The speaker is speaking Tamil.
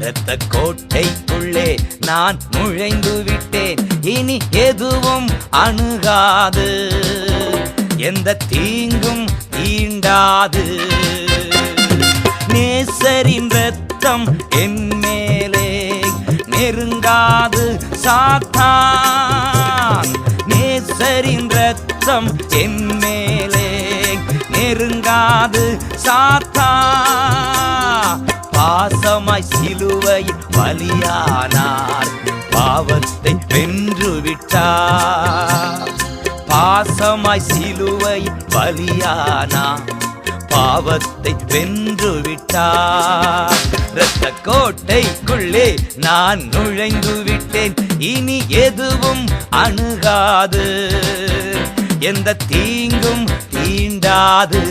இரத்த கோட்டைக்குள்ளே நான் நுழைந்து விட்டேன். இனி எதுவும் அணுகாது, எந்த தீங்கும் தீண்டாது. நேசரின் இரத்தம் என் மேலே நெருங்காது சாத்தான். நேசரின் இரத்தம் என் மேலே நெருங்காது சாத்தான். பாசமாய் சிலுவையில் பலியானார், பாவத்தை வென்று விட்டார். பாசமாய் சிலுவையில் பலியானார், பாவத்தை வென்று விட்டார். இரத்த கோட்டைக்குள்ளே நான் நுழைந்து விட்டேன். இனி எதுவும் அணுகாது, எந்த தீங்கும் தீண்டாது.